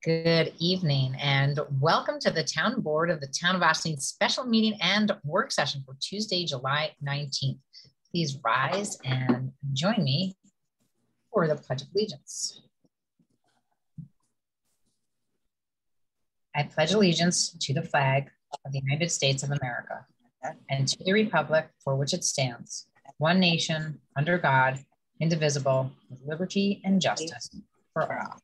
Good evening and welcome to the Town Board of the Town of Austin special meeting and work session for Tuesday, July 19th. Please rise and join me for the Pledge of Allegiance. I pledge allegiance to the flag of the United States of America and to the republic for which it stands, one nation, under God, indivisible, with liberty and justice for all.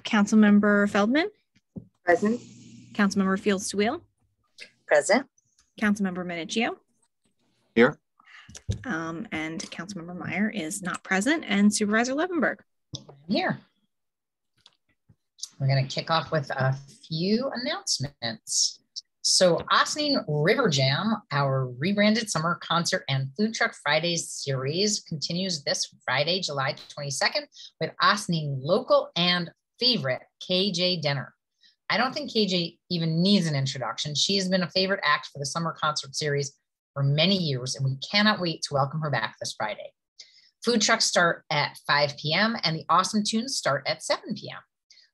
Councilmember Feldman. Present. Councilmember Fields to Wheel. Present. Councilmember Minicchio. Here. And Councilmember Meyer is not present, and Supervisor Levenberg. Here. We're going to kick off with a few announcements. So Austin River Jam, our rebranded summer concert and food truck Fridays series, continues this Friday, July 22nd with Austin local and favorite KJ Denner. I don't think KJ even needs an introduction. She has been a favorite act for the summer concert series for many years, and we cannot wait to welcome her back this Friday. Food trucks start at 5 p.m. and the Awesome Tunes start at 7 p.m.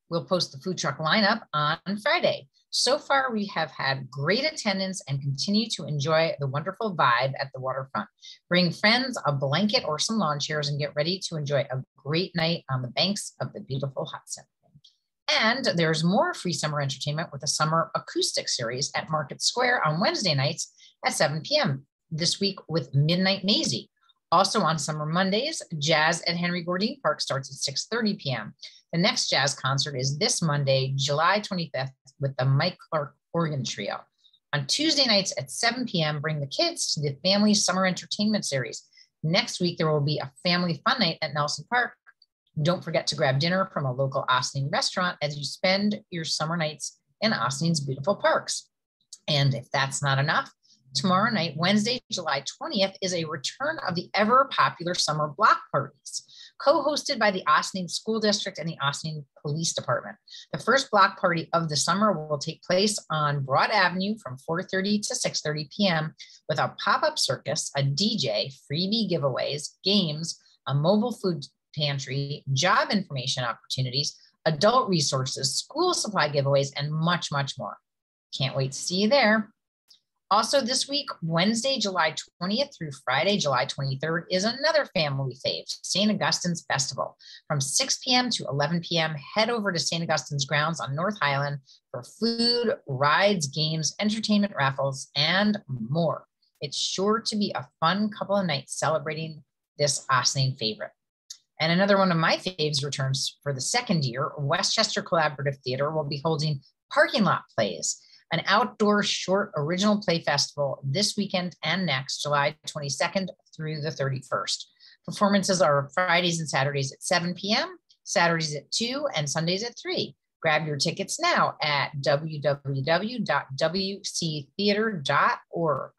We'll post the food truck lineup on Friday. So far, we have had great attendance and continue to enjoy the wonderful vibe at the waterfront. Bring friends, a blanket, or some lawn chairs and get ready to enjoy a great night on the banks of the beautiful Hudson. And there's more free summer entertainment with a summer acoustic series at Market Square on Wednesday nights at 7 p.m. this week with Midnight Maisie. Also on summer Mondays, jazz at Henry Gordine Park starts at 6:30 p.m. The next jazz concert is this Monday, July 25th with the Mike Clark Organ Trio. On Tuesday nights at 7 p.m., bring the kids to the Family Summer Entertainment Series. Next week, there will be a family fun night at Nelson Park. Don't forget to grab dinner from a local Austin restaurant as you spend your summer nights in Austin's beautiful parks. And if that's not enough, tomorrow night, Wednesday, July 20th, is a return of the ever popular summer block parties, co-hosted by the Austin School District and the Austin Police Department. The first block party of the summer will take place on Broad Avenue from 4:30 to 6:30 p.m. with a pop-up circus, a DJ, freebie giveaways, games, a mobile food pantry, job information opportunities, adult resources, school supply giveaways, and much, much more. Can't wait to see you there. Also this week, Wednesday, July 20th through Friday, July 23rd is another family fave, St. Augustine's Festival. From 6 p.m. to 11 p.m., head over to St. Augustine's grounds on North Highland for food, rides, games, entertainment raffles, and more. It's sure to be a fun couple of nights celebrating this Austin favorite. And another one of my faves returns for the second year. Westchester Collaborative Theater will be holding Parking Lot Plays, an outdoor short original play festival this weekend and next, July 22nd through the 31st. Performances are Fridays and Saturdays at 7 p.m., Saturdays at 2, and Sundays at 3. Grab your tickets now at www.wctheater.org.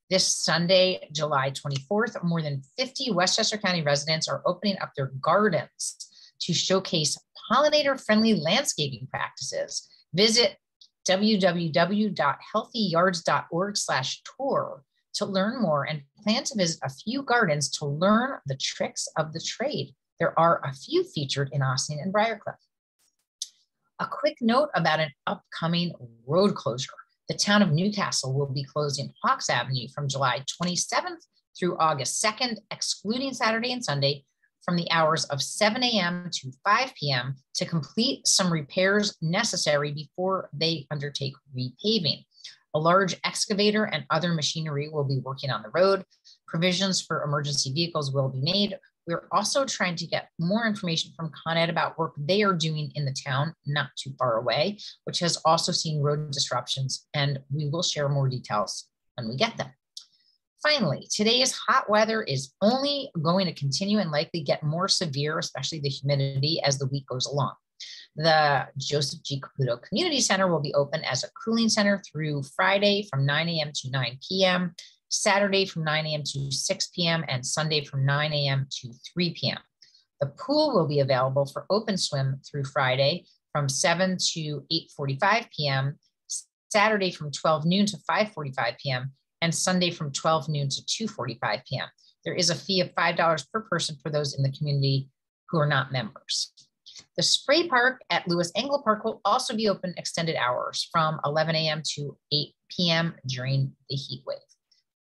This Sunday, July 24th, more than 50 Westchester County residents are opening up their gardens to showcase pollinator-friendly landscaping practices. Visit www.healthyyards.org/tour to learn more and plan to visit a few gardens to learn the tricks of the trade. There are a few featured in Austin and Briarcliff. A quick note about an upcoming road closure. The town of Newcastle will be closing Hawks Avenue from July 27th through August 2nd, excluding Saturday and Sunday, from the hours of 7 a.m. to 5 p.m. to complete some repairs necessary before they undertake repaving. A large excavator and other machinery will be working on the road. Provisions for emergency vehicles will be made. We're also trying to get more information from Con Ed about work they are doing in the town not too far away, which has also seen road disruptions, and we will share more details when we get them. Finally, today's hot weather is only going to continue and likely get more severe, especially the humidity, as the week goes along. The Joseph G. Caputo Community Center will be open as a cooling center through Friday from 9 a.m. to 9 p.m., Saturday from 9 a.m. to 6 p.m., and Sunday from 9 a.m. to 3 p.m. The pool will be available for open swim through Friday from 7 to 8:45 p.m., Saturday from 12 noon to 5:45 p.m., and Sunday from 12 noon to 2:45 p.m. There is a fee of $5 per person for those in the community who are not members. The spray park at Lewis Angle Park will also be open extended hours from 11 a.m. to 8 p.m. during the heat wave.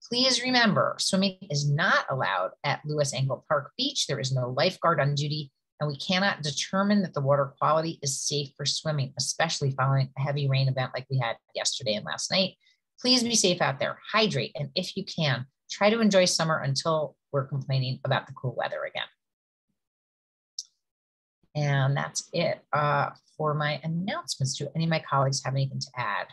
Please remember, swimming is not allowed at Lewis Angle Park Beach. There is no lifeguard on duty, and we cannot determine that the water quality is safe for swimming, especially following a heavy rain event like we had yesterday and last night. Please be safe out there, hydrate, and if you can, try to enjoy summer until we're complaining about the cool weather again. And that's it for my announcements. Do any of my colleagues have anything to add?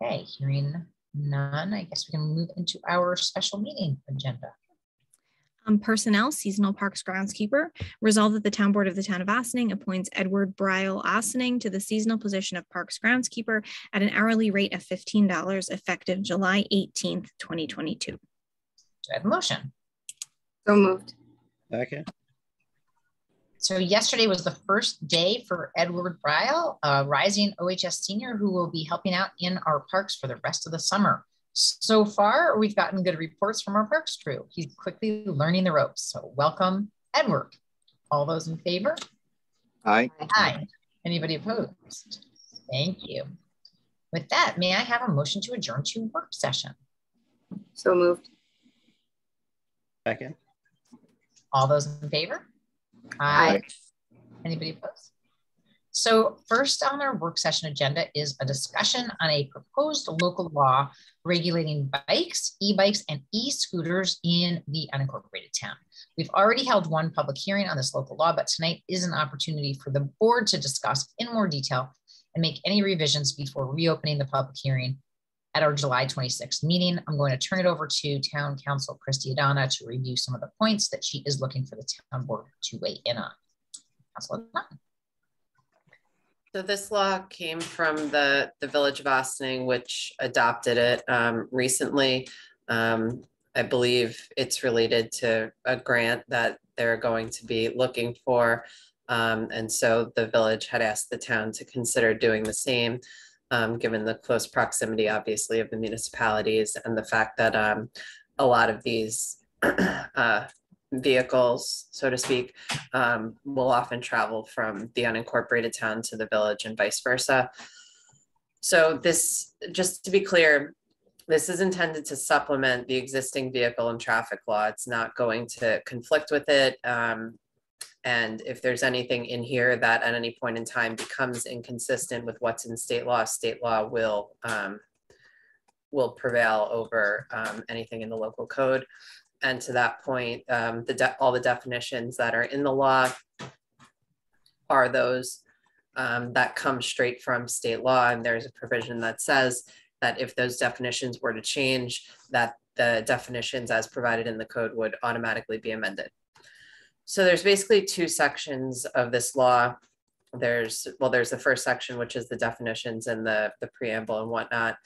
Okay, hearing none, I guess we can move into our special meeting agenda. Personnel, seasonal parks groundskeeper. Resolved that the town board of the town of Ossining appoints Edward Bryle Ossining to the seasonal position of parks groundskeeper at an hourly rate of $15 effective July 18th, 2022. Do I have a motion? So moved. Second. So yesterday was the first day for Edward Bryle, a rising OHS senior who will be helping out in our parks for the rest of the summer. So far, we've gotten good reports from our parks crew. He's quickly learning the ropes. So welcome, Edward. All those in favor? Aye. Aye. Anybody opposed? Thank you. With that, may I have a motion to adjourn to work session? So moved. Second. All those in favor? Aye. Anybody opposed? So first on our work session agenda is a discussion on a proposed local law regulating bikes, e-bikes, and e-scooters in the unincorporated town. We've already held one public hearing on this local law, but tonight is an opportunity for the board to discuss in more detail and make any revisions before reopening the public hearing at our July 26th meeting. I'm going to turn it over to Town Council Christy Adana to review some of the points that she is looking for the town board to weigh in on. Councilor Adana. So this law came from the Village of Ossining, which adopted it recently. I believe it's related to a grant that they're going to be looking for. And so the village had asked the town to consider doing the same, given the close proximity, obviously, of the municipalities and the fact that a lot of these vehicles, so to speak, will often travel from the unincorporated town to the village and vice versa. So this, just to be clear, this is intended to supplement the existing vehicle and traffic law. It's not going to conflict with it. And if there's anything in here that at any point in time becomes inconsistent with what's in state law will prevail over anything in the local code. And to that point, all the definitions that are in the law are those that come straight from state law. And there's a provision that says that if those definitions were to change, that the definitions as provided in the code would automatically be amended. So there's basically two sections of this law. There's the first section, which is the definitions and the preamble and whatnot.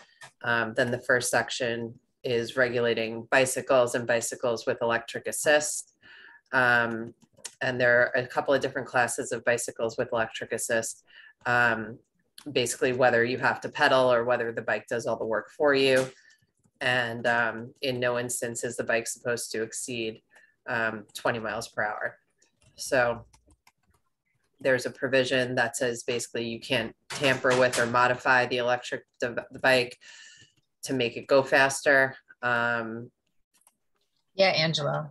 Then the first section is regulating bicycles and bicycles with electric assist. And there are a couple of different classes of bicycles with electric assist. Basically, whether you have to pedal or whether the bike does all the work for you. And in no instance is the bike supposed to exceed 20 miles per hour. So there's a provision that says basically you can't tamper with or modify the bike to make it go faster. Yeah, Angela.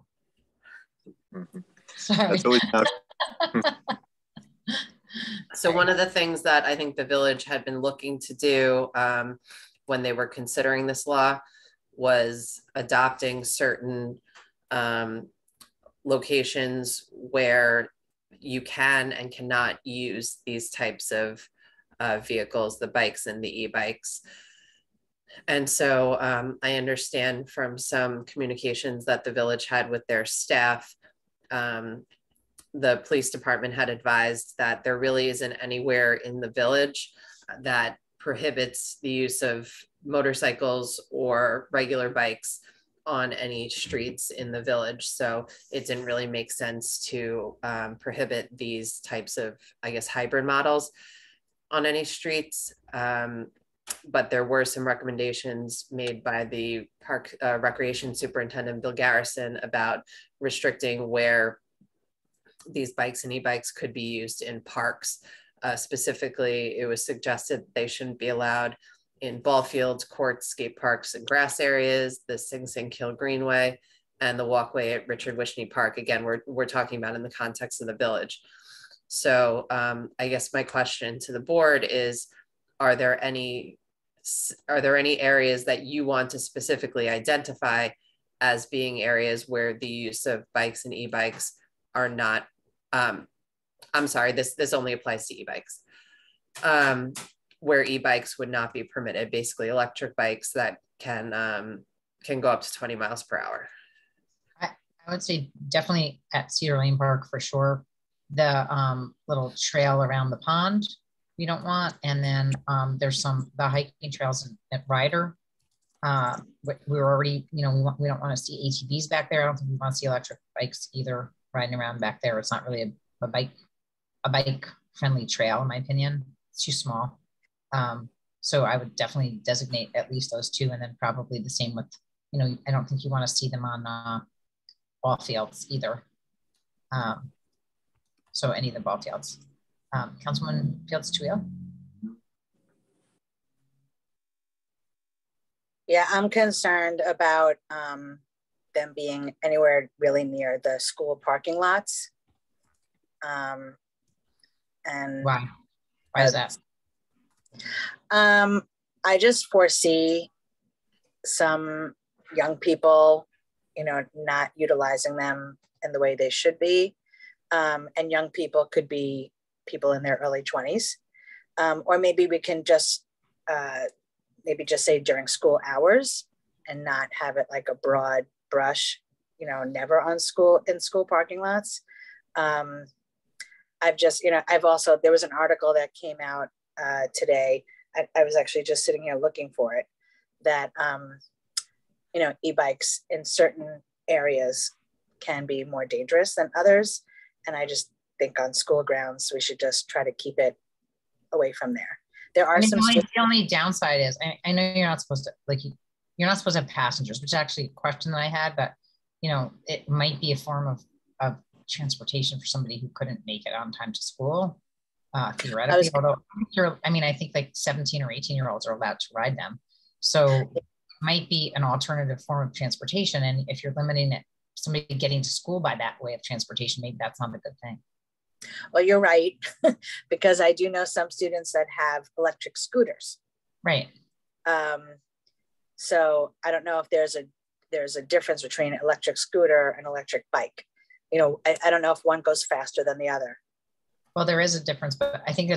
Sorry. That's always tough. So one of the things that I think the village had been looking to do when they were considering this law was adopting certain locations where you can and cannot use these types of vehicles, the bikes and the e-bikes. And so I understand from some communications that the village had with their staff, the police department had advised that there really isn't anywhere in the village that prohibits the use of motorcycles or regular bikes on any streets in the village. So it didn't really make sense to prohibit these types of, I guess, hybrid models on any streets. but there were some recommendations made by the park recreation superintendent, Bill Garrison, about restricting where these bikes and e-bikes could be used in parks. Specifically, it was suggested they shouldn't be allowed in ball fields, courts, skate parks, and grass areas, the Sing Sing Kill Greenway, and the walkway at Richard Wishney Park. Again, we're talking about in the context of the village. So I guess my question to the board is, are there any areas that you want to specifically identify as being areas where the use of bikes and e-bikes are not, I'm sorry, this only applies to e-bikes, where e-bikes would not be permitted, basically electric bikes that can go up to 20 miles per hour? I would say definitely at Cedar Lane Park for sure. The little trail around the pond we don't want, and then there's the hiking trails at Ryder. We were already, we don't want to see ATVs back there. I don't think we want to see electric bikes either riding around back there. It's not really a bike friendly trail in my opinion. It's too small. So I would definitely designate at least those two, and then probably the same with, I don't think you want to see them on ball fields either. So any of the ball fields. Councilman Fields Tuio. Yeah, I'm concerned about them being anywhere really near the school parking lots. And why is that? I just foresee some young people, not utilizing them in the way they should be. And young people could be people in their early 20s. Or maybe we can just say during school hours and not have it like a broad brush, never in school parking lots. There was an article that came out today. I was actually just sitting here looking for it, that, e-bikes in certain areas can be more dangerous than others. And I just think on school grounds, we should just try to keep it away from there. There are the only downside is, I know you're not supposed to, you're not supposed to have passengers, which is actually a question that I had, but, it might be a form of transportation for somebody who couldn't make it on time to school, theoretically. Although, I think like 17 or 18-year-olds are allowed to ride them. So it might be an alternative form of transportation. And if you're limiting it, somebody getting to school by that way of transportation, maybe that's not a good thing. Well, you're right, because I do know some students that have electric scooters. Right. So I don't know if there's a difference between an electric scooter and electric bike. I don't know if one goes faster than the other. Well, there is a difference, but I think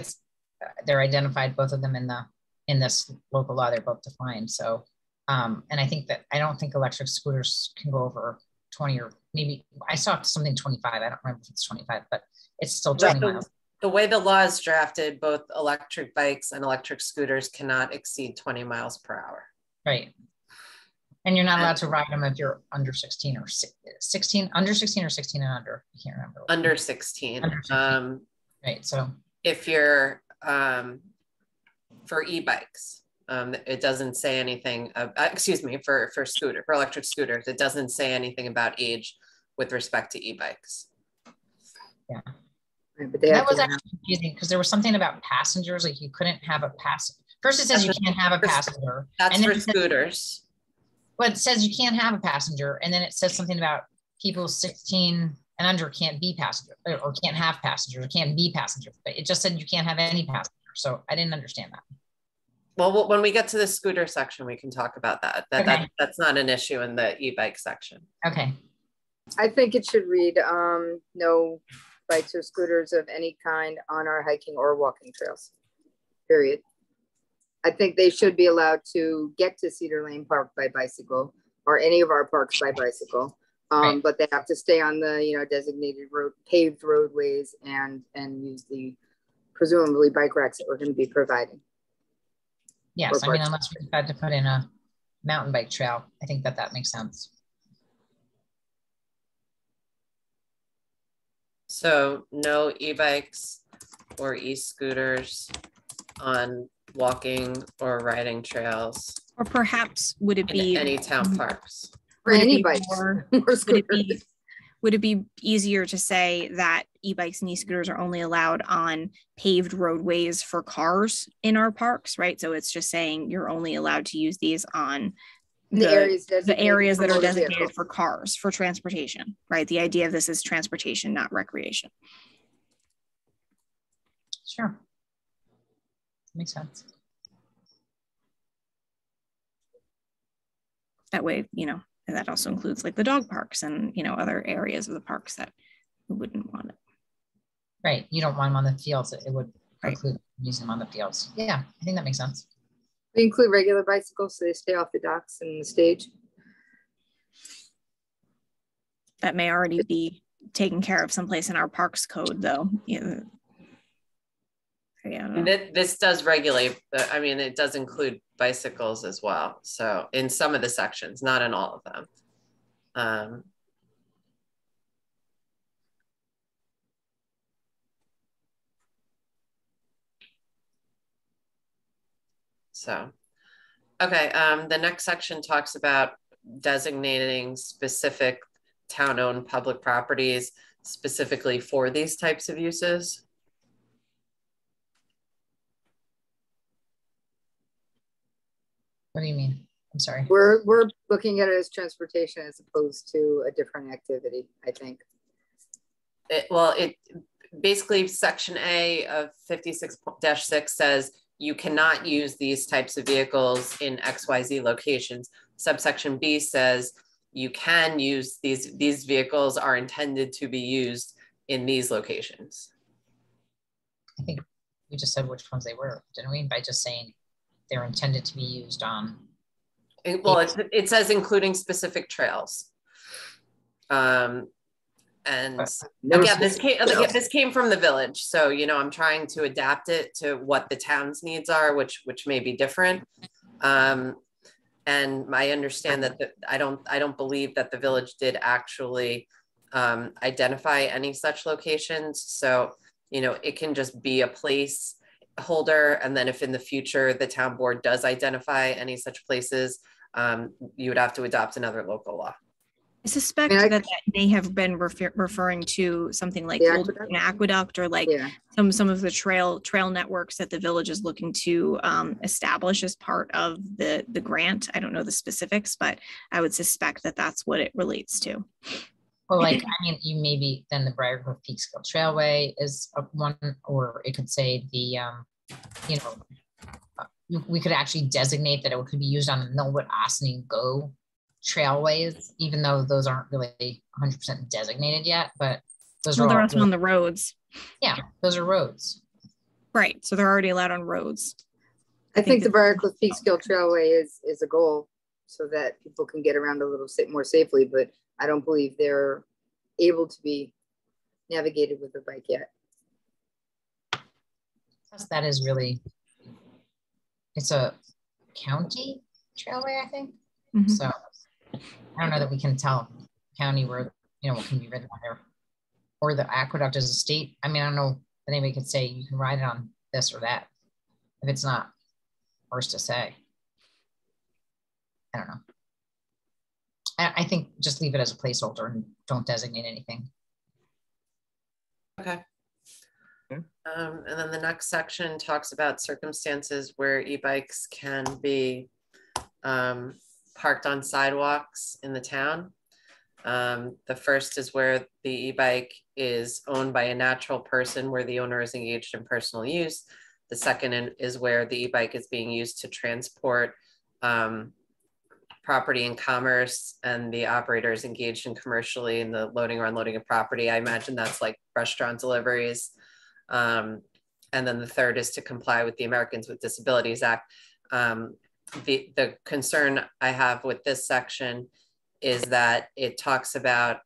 they're identified, both of them in this local law. They're both defined. So, and I don't think electric scooters can go over 20, or maybe I saw something 25. I don't remember if it's 25, but it's still 20 miles. The way the law is drafted, both electric bikes and electric scooters cannot exceed 20 miles per hour. Right. And you're not allowed to ride them if you're under 16 or 16, under 16 or 16 and under. I can't remember. Under 16. Under 16. Right. So if you're for e-bikes, it doesn't say anything, for electric scooters, it doesn't say anything about age with respect to e-bikes. Yeah. But that was actually confusing, because there was something about passengers, like you couldn't have a passenger. First it says you can't have a passenger. That's for scooters. Well, it says you can't have a passenger, and then it says something about people 16 and under can't be passengers, or can't have passengers, or can't be passengers. But it just said you can't have any passengers. So I didn't understand that. Well, when we get to the scooter section, we can talk about that. That's not an issue in the e-bike section. Okay. I think it should read no bikes or scooters of any kind on our hiking or walking trails, period. I think they should be allowed to get to Cedar Lane Park by bicycle, or any of our parks by bicycle. Right. But they have to stay on the designated paved roadways and use the presumably bike racks that we're going to be providing. Yes, unless we had to put in a mountain bike trail, I think that makes sense. So no e-bikes or e-scooters on walking or riding trails Or perhaps would it in be any town parks? For would it any be bikes more- or would it scooters. be would it be easier to say that e-bikes and e-scooters are only allowed on paved roadways for cars in our parks, right? So it's just saying you're only allowed to use these on The areas the designated areas for that are motor designated vehicles. for cars, for transportation, right? The idea of this is transportation, not recreation. Sure. Makes sense. That way, you know, and that also includes like the dog parks and, you know, other areas of the parks that we wouldn't want it. Right. You don't want them on the fields. It would Right. preclude using them on the fields. Yeah, I think that makes sense. We include regular bicycles so they stay off the docks and the stage. That may already be taken care of someplace in our parks code though. Yeah. Yeah. I don't And know. this does regulate, I mean, it does include bicycles as well. So in some of the sections, not in all of them. So, okay, the next section talks about designating specific town-owned public properties specifically for these types of uses. What do you mean? I'm sorry. We're looking at it as transportation as opposed to a different activity, I think. It basically section A of 56-6 says you cannot use these types of vehicles in XYZ locations. Subsection B says you can use these vehicles are intended to be used in these locations. I think we just said which ones they were, didn't we? By just saying they're intended to be used on. Well, it says including specific trails. And again, this came from the village. So, you know, I'm trying to adapt it to what the town's needs are, which may be different. And I understand that I don't believe that the village did actually identify any such locations. So, you know, it can just be a place holder. And then if in the future the town board does identify any such places, you would have to adopt another local law. I suspect that may have been referring to something like an aqueduct or like some of the trail networks that the village is looking to establish as part of the grant. I don't know the specifics, but I would suspect that that's what it relates to. Well, like, I mean, you maybe then the Briarcliff Peekskill Trailway is one, or it could say the, you know, we could actually designate that it could be used on the Millwood Ossining Go trailways, even though those aren't really 100% designated yet, but those are they're all also on the roads. Yeah, those are roads. Right, so they're already allowed on roads. I think the Briarcliff Peekskill Trailway is a goal so that people can get around a little more safely, but I don't believe they're able to be navigated with a bike yet. Plus, that is really, it's a county trailway, I think. Mm-hmm. So I don't know that we can tell county where, you know, what can be ridden on there, or the aqueduct as a state. I mean, I don't know that anybody could say you can ride it on this or that if it's not ours to say. I don't know. I think just leave it as a placeholder and don't designate anything. Okay. And then the next section talks about circumstances where e-bikes can be parked on sidewalks in the town. The first is where the e-bike is owned by a natural person where the owner is engaged in personal use. The second is where the e-bike is being used to transport property and commerce, and the operator is engaged in commercially in the loading or unloading of property. I imagine that's like restaurant deliveries. And then the third is to comply with the Americans with Disabilities Act. The concern I have with this section is that it talks about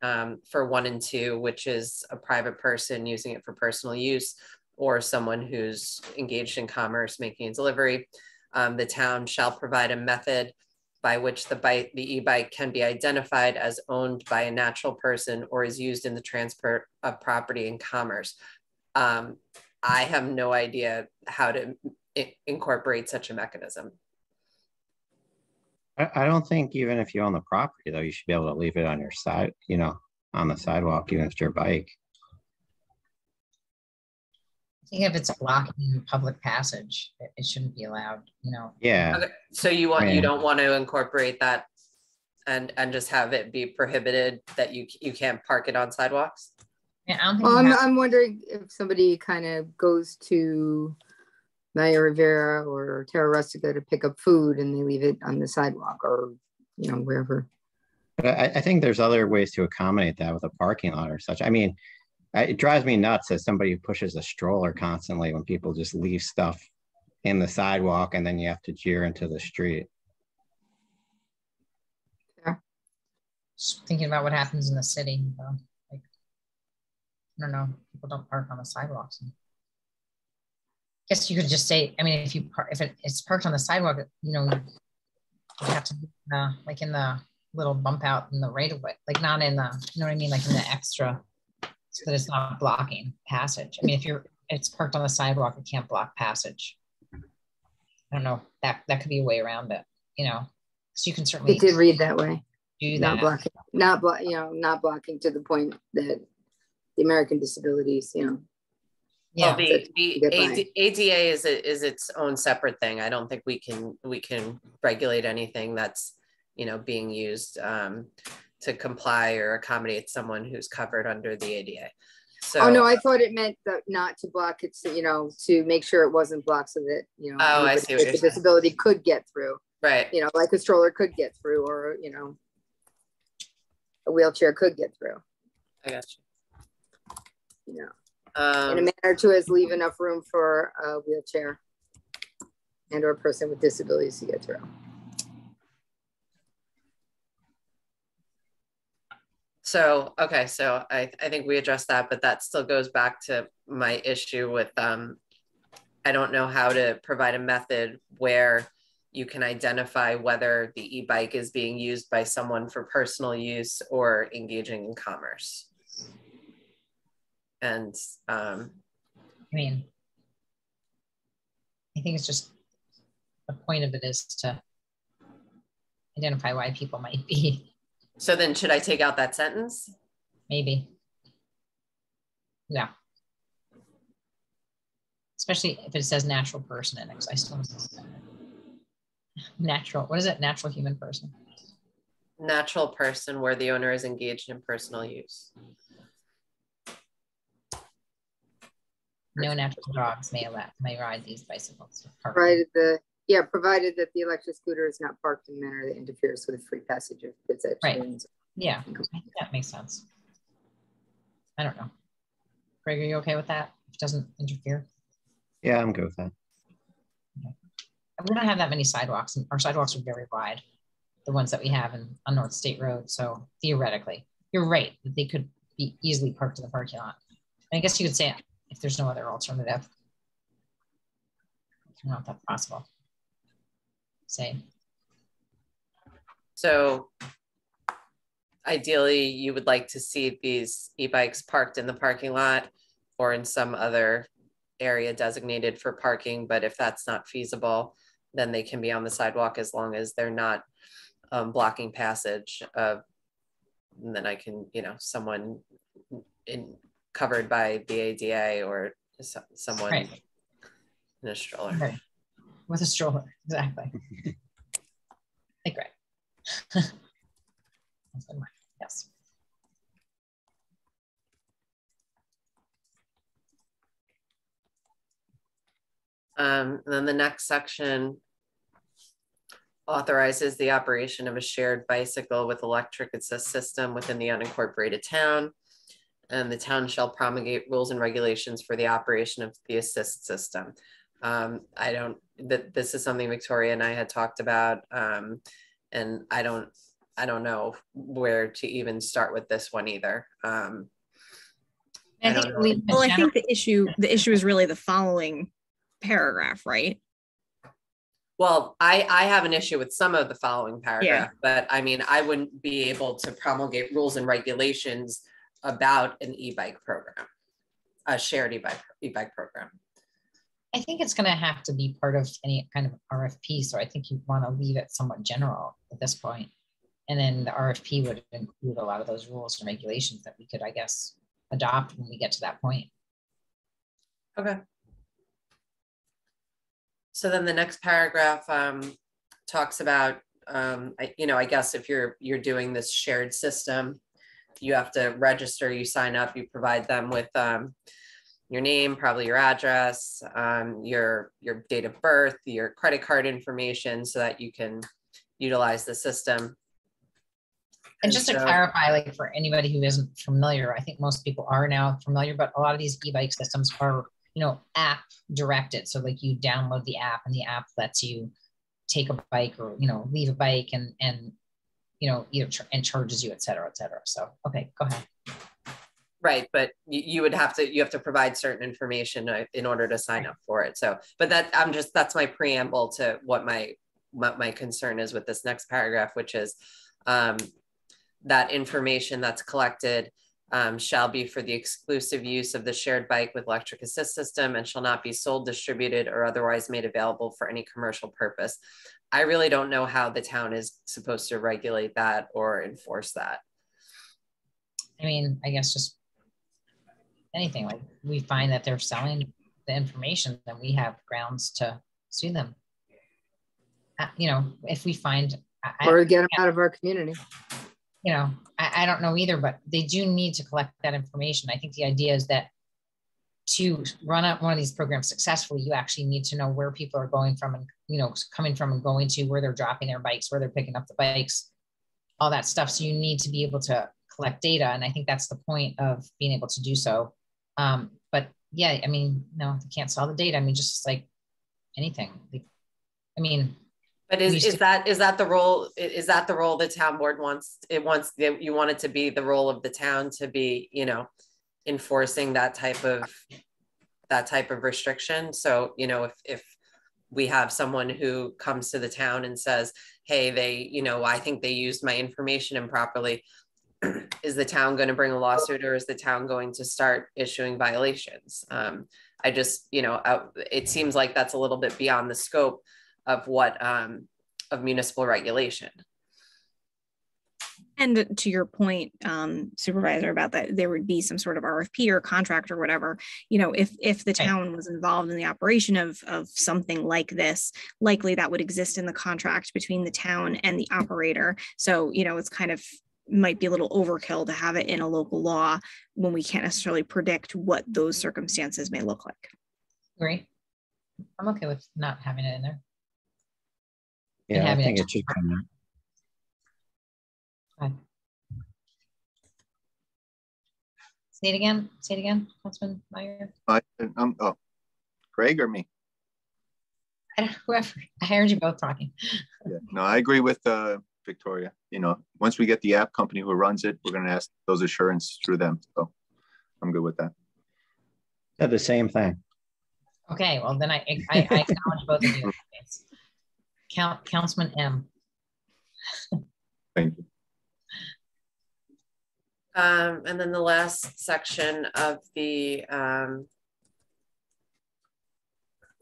for 1 and 2, which is a private person using it for personal use or someone who's engaged in commerce, making a delivery. The town shall provide a method by which the e-bike can be identified as owned by a natural person or is used in the transport of property and commerce. I have no idea how to incorporate such a mechanism. I don't think even if you own the property though, you should be able to leave it on your side, you know, on the sidewalk, even if it's your bike. I think if it's blocking public passage, it shouldn't be allowed, you know. Yeah. Okay. So you want, Yeah. you don't want to incorporate that and just have it be prohibited that you can't park it on sidewalks? Yeah, I don't think Well, you have- I'm wondering if somebody kind of goes to Maya Rivera or Terra Rustica to pick up food and they leave it on the sidewalk or, you know, wherever. But I think there's other ways to accommodate that with a parking lot or such. I mean, it drives me nuts as somebody who pushes a stroller constantly when people just leave stuff in the sidewalk and then you have to jeer into the street. Just thinking about what happens in the city, like, I don't know, people don't park on the sidewalks. I guess you could just say, I mean, if it's parked on the sidewalk, you know, you have to be like in the little bump out in the right of way, like not in the, you know what I mean, like in the extra, so that it's not blocking passage. I mean, if it's parked on the sidewalk, it can't block passage. I don't know, that could be a way around it, you know, so you can certainly. It did read that way. Do Not that. blocking, not blocking to the point that the American Disabilities, you know. Yeah. Well, the ADA is its own separate thing. I don't think we can regulate anything that's, you know, being used to comply or accommodate someone who's covered under the ADA. So, oh no, I thought it meant that not to block it, so, you know, to make sure it wasn't blocked so that, you know, oh, I see what with you're the disability could get through. Right. You know, like a stroller could get through, or, you know, a wheelchair could get through. I got you. You know, in a manner to leave enough room for a wheelchair and or a person with disabilities to get through. So, okay, so I think we addressed that, but that still goes back to my issue with, I don't know how to provide a method where you can identify whether the e-bike is being used by someone for personal use or engaging in commerce. And I mean, I think it's just, the point of it is to identify why people might be. So then should I take out that sentence? Maybe. Yeah. Especially if it says natural person in it, because I still natural, what is it? Natural human person. Natural person where the owner is engaged in personal use. No natural dogs may ride these bicycles. Provided that the electric scooter is not parked in a manner that interferes with the free passage of pedestrians. Right. Yeah, that makes sense. I don't know. Greg, are you okay with that? If it doesn't interfere? Yeah, I'm good with that. Okay. We don't have that many sidewalks, and our sidewalks are very wide, the ones that we have on North State Road. So theoretically, you're right that they could be easily parked in the parking lot. And I guess you could say if there's no other alternative, it's not that possible. Say. So ideally, you would like to see these e-bikes parked in the parking lot or in some other area designated for parking. But if that's not feasible, then they can be on the sidewalk as long as they're not blocking passage. And then I can, you know, someone covered by the ADA or someone right. in a stroller. Right. With a stroller, exactly. Like right. Yes. And then the next section authorizes the operation of a shared bicycle with electric assist system within the unincorporated town. And the town shall promulgate rules and regulations for the operation of the assist system. This is something Victoria and I had talked about, and I don't know where to even start with this one either. I think the issue is really the following paragraph, right? Well, I have an issue with some of the following paragraph, but I mean, I wouldn't be able to promulgate rules and regulations about an e-bike program, a shared e-bike program. I think it's going to have to be part of any kind of RFP. So I think you want to leave it somewhat general at this point. And then the RFP would include a lot of those rules and regulations that we could, I guess, adopt when we get to that point. Okay. So then the next paragraph talks about, I guess if you're doing this shared system, you have to register, you sign up, you provide them with your name, probably your address, your date of birth, your credit card information, so that you can utilize the system. And just to clarify, like for anybody who isn't familiar, I think most people are now familiar, but a lot of these e-bike systems are, app directed. So like you download the app and the app lets you take a bike or, leave a bike and and charges you, et cetera, et cetera. So, okay, go ahead. Right, but you have to provide certain information in order to sign up for it. So, but that's my preamble to what my concern is with this next paragraph, which is that information that's collected shall be for the exclusive use of the shared bike with electric assist system and shall not be sold, distributed, or otherwise made available for any commercial purpose. I really don't know how the town is supposed to regulate that or enforce that. I mean, I guess just anything, like we find that they're selling the information, then we have grounds to sue them. If we find or get them out of our community. I don't know either, but they do need to collect that information. I think the idea is that to run up one of these programs successfully, you actually need to know where people are going from and, coming from and going to, where they're dropping their bikes, where they're picking up the bikes, all that stuff. So you need to be able to collect data. And I think that's the point of being able to do so. But yeah, I mean, no, they can't sell the data. I mean, just like anything. But is that the role? Is that the role the town board wants? You want it to be the role of the town to be, enforcing that type of restriction. So, if we have someone who comes to the town and says, hey, I think they used my information improperly. Is the town going to bring a lawsuit, or is the town going to start issuing violations? I just, it seems like that's a little bit beyond the scope of what of municipal regulation. And to your point, Supervisor, about that, there would be some sort of RFP or contract or whatever. If the town was involved in the operation of something like this, likely that would exist in the contract between the town and the operator. So, it's kind of might be a little overkill to have it in a local law when we can't necessarily predict what those circumstances may look like. Agree. I'm okay with not having it in there. Yeah, I think it should come out. Say it again, Councilman Meyer. Greg or me? Whoever. I heard you both talking. Yeah, no, I agree with Victoria. Once we get the app company who runs it, we're going to ask those assurance through them. So I'm good with that. They're the same thing. Okay, well then I acknowledge both of you. Councilman M. Thank you. And then the last section of the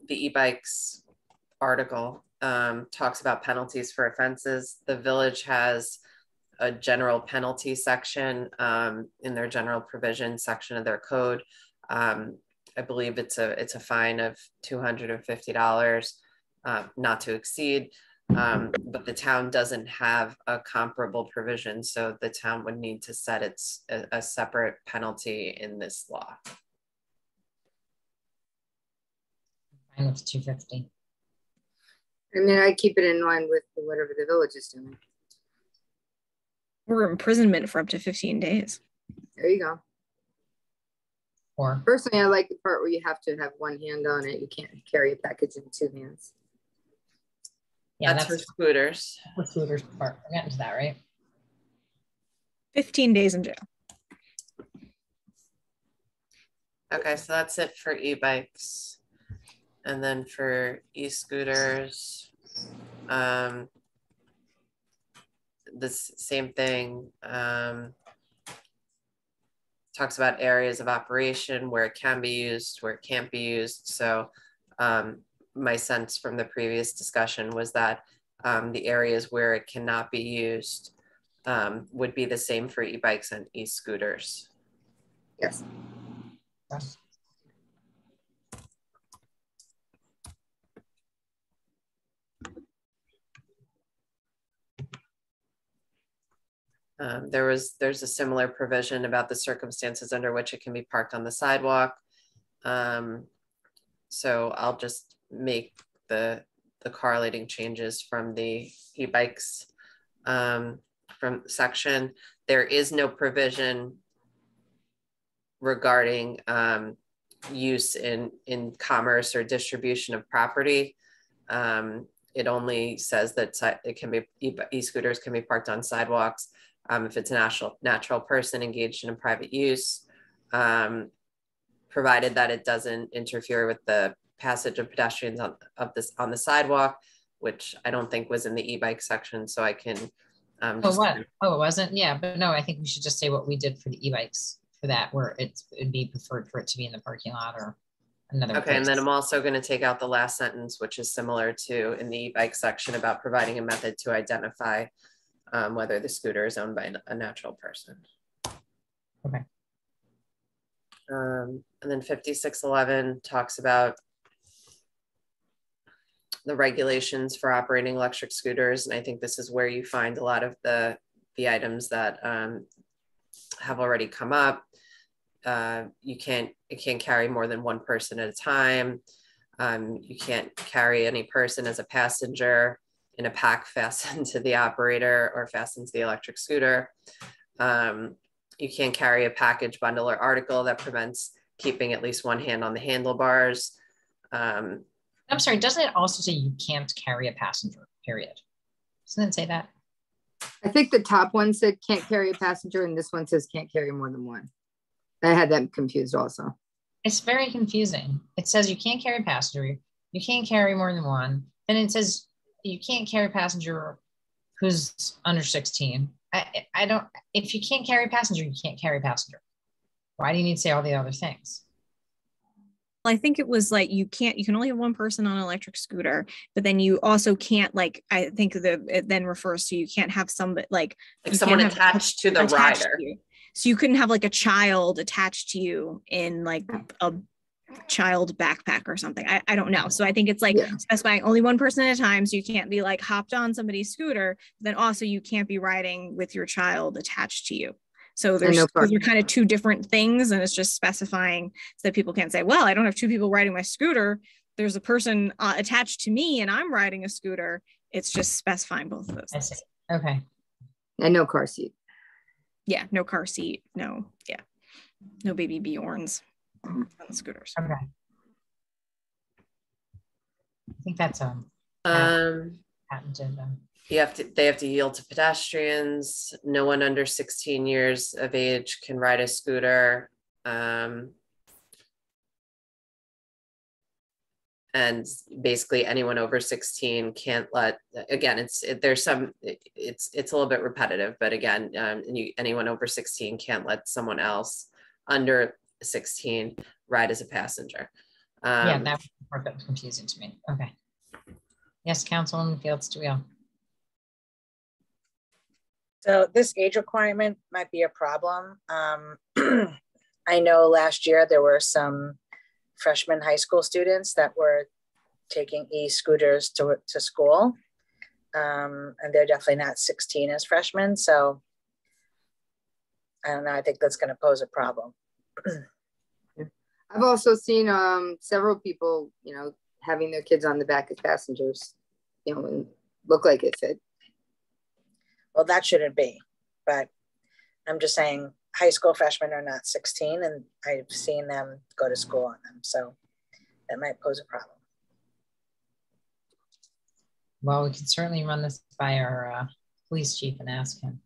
e-bikes article talks about penalties for offenses. The village has a general penalty section in their general provision section of their code. I believe it's a fine of $250, not to exceed. But the town doesn't have a comparable provision, so the town would need to set a separate penalty in this law. Fine with $250. I keep it in line with whatever the village is doing. Or imprisonment for up to 15 days. There you go. Or personally, I like the part where you have to have one hand on it. You can't carry a package in two hands. Yeah, that's for scooters. The scooters part. We're getting to that, right? 15 days in jail. Okay, so that's it for e-bikes. And then for e-scooters, the same thing. Talks about areas of operation, where it can be used, where it can't be used. So My sense from the previous discussion was that the areas where it cannot be used would be the same for e-bikes and e-scooters. Yes. There's a similar provision about the circumstances under which it can be parked on the sidewalk. So I'll just make the correlating changes from the e-bikes from section. There is no provision regarding use in commerce or distribution of property. It only says that it can be e-scooters can be parked on sidewalks if it's a natural person engaged in a private use, provided that it doesn't interfere with the passage of pedestrians on the sidewalk, which I don't think was in the e-bike section. So I can. It wasn't? Yeah, but no, I think we should just say what we did for the e-bikes for that, where it'd be preferred for it to be in the parking lot or another Okay, place. and then I'm also going to take out the last sentence, which is similar to in the e-bike section about providing a method to identify whether the scooter is owned by a natural person. Okay. And then 5611 talks about the regulations for operating electric scooters. And I think this is where you find a lot of the items that have already come up. It can't carry more than one person at a time. You can't carry any person as a passenger in a pack fastened to the operator or fastened to the electric scooter. You can't carry a package, bundle, or article that prevents keeping at least one hand on the handlebars. I'm sorry, doesn't it also say you can't carry a passenger, period? Doesn't it say that? I think the top one said can't carry a passenger and this one says can't carry more than one. I had that confused also. It's very confusing. It says you can't carry a passenger, you can't carry more than one. Then it says you can't carry a passenger who's under 16. I don't, if you can't carry a passenger, you can't carry a passenger. Why do you need to say all the other things? I think it was like you can only have one person on an electric scooter, but then you also can't, like, I think it then refers to you can't have somebody like someone attached to the rider. So you couldn't have like a child attached to you in like a child backpack or something. I don't know. So I think it's like specifying only one person at a time. So you can't be like hopped on somebody's scooter, but then also you can't be riding with your child attached to you. So those are kind of two different things. And it's just specifying so that people can't say, well, I don't have two people riding my scooter. There's a person attached to me and I'm riding a scooter. It's just specifying both of those. I see. Okay. And no car seat. Yeah, no car seat. No baby Bjorns on the scooters. Okay. I think that's patented. They have to yield to pedestrians. No one under 16 years of age can ride a scooter. And basically anyone over 16 can't let, again, it's a little bit repetitive, but again, anyone over 16 can't let someone else under 16 ride as a passenger. Yeah, that was confusing to me. Okay. Yes, Councilwoman Fields, do we all? So this age requirement might be a problem. I know last year there were some freshman high school students that were taking e-scooters to school. And they're definitely not 16 as freshmen. So I don't know, I think that's gonna pose a problem. I've also seen several people, having their kids on the back as passengers, and look like it fit. Well, that shouldn't be, but I'm just saying high school freshmen are not 16 and I've seen them go to school on them. So that might pose a problem. Well, we can certainly run this by our police chief and ask him.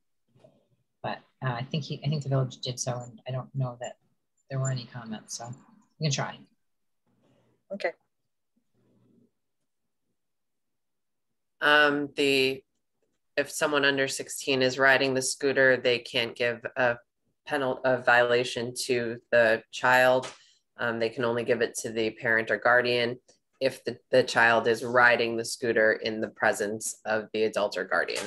But I think the village did so, and I don't know that there were any comments, so we can try. Okay. If someone under 16 is riding the scooter, they can't give a violation to the child. They can only give it to the parent or guardian. if the child is riding the scooter in the presence of the adult or guardian.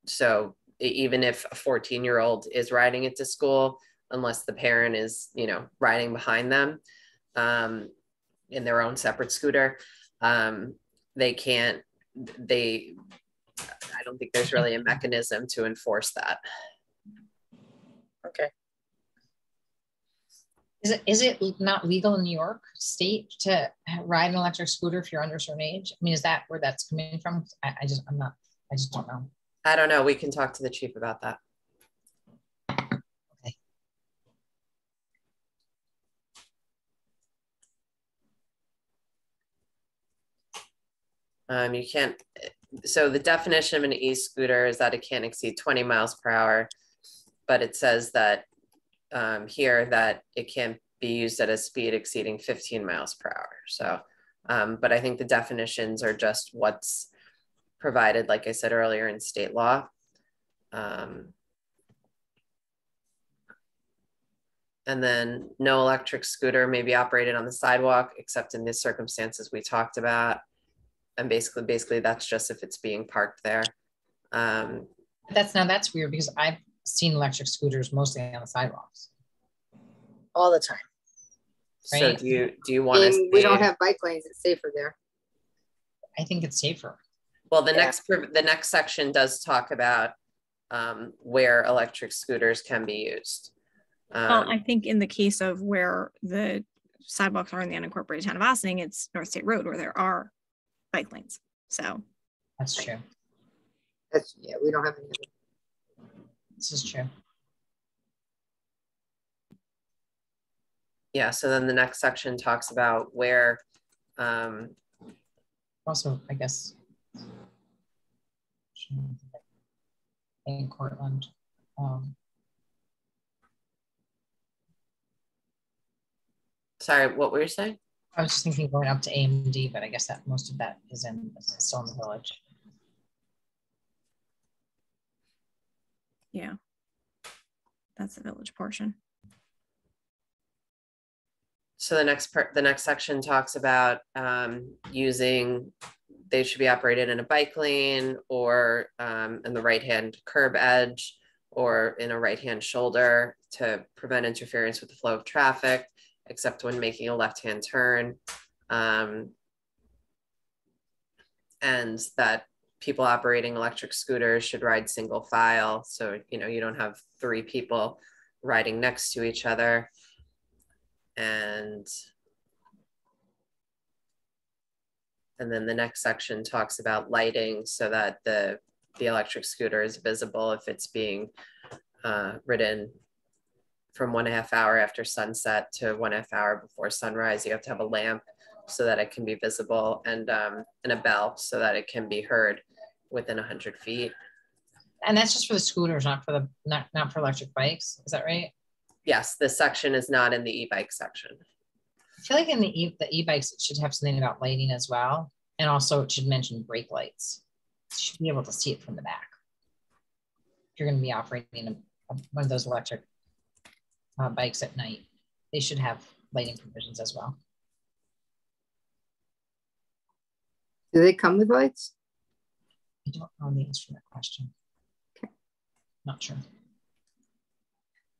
So even if a 14-year-old is riding it to school, unless the parent is, you know, riding behind them in their own separate scooter, they can't, I don't think there's really a mechanism to enforce that. Okay. Is it not legal in New York state to ride an electric scooter if you're under a certain age? I mean, is that where that's coming from? I just don't know. I don't know. We can talk to the chief about that. Okay. You can't, so the definition of an e-scooter is that it can't exceed 20 miles per hour, but it says that here that it can't be used at a speed exceeding 15 miles per hour. So, but I think the definitions are just what's provided, like I said earlier, in state law. And then no electric scooter may be operated on the sidewalk except in the circumstances we talked about. And basically that's just if it's being parked there. That's weird because I've seen electric scooters mostly on the sidewalks All the time. So right? do you want to? We don't have bike lanes. It's safer there. I think it's safer. Well, the next section does talk about where electric scooters can be used. Well, I think in the case of where the sidewalks are in the unincorporated town of Ossining, it's North State Road where there are bike lanes. So That's true. We don't have any of it. This is true. Yeah, so then the next section talks about where Also, I guess in Cortland. Sorry, what were you saying? I was just thinking going up to AMD, but I guess that most of that is still in the village. yeah, that's the village portion. So the next section talks about they should be operated in a bike lane or in the right-hand curb edge or in a right-hand shoulder to prevent interference with the flow of traffic, except when making a left-hand turn. And that people operating electric scooters should ride single file. So, you know, you don't have 3 people riding next to each other. And then the next section talks about lighting so that the electric scooter is visible if it's being ridden from 1.5 hour after sunset to 1.5 hour before sunrise. You have to have a lamp so that it can be visible and a bell so that it can be heard within 100 feet. And that's just for the scooters, not for not for electric bikes. Is that right? Yes, this section is not in the e-bike section. I feel like in the e-bikes, it should have something about lighting as well. And also it should mention brake lights. You should be able to see it from the back. If you're going to be operating one of those electric bikes at night, they should have lighting provisions as well. Do they come with lights? I don't know the answer to that question. Okay. Not sure.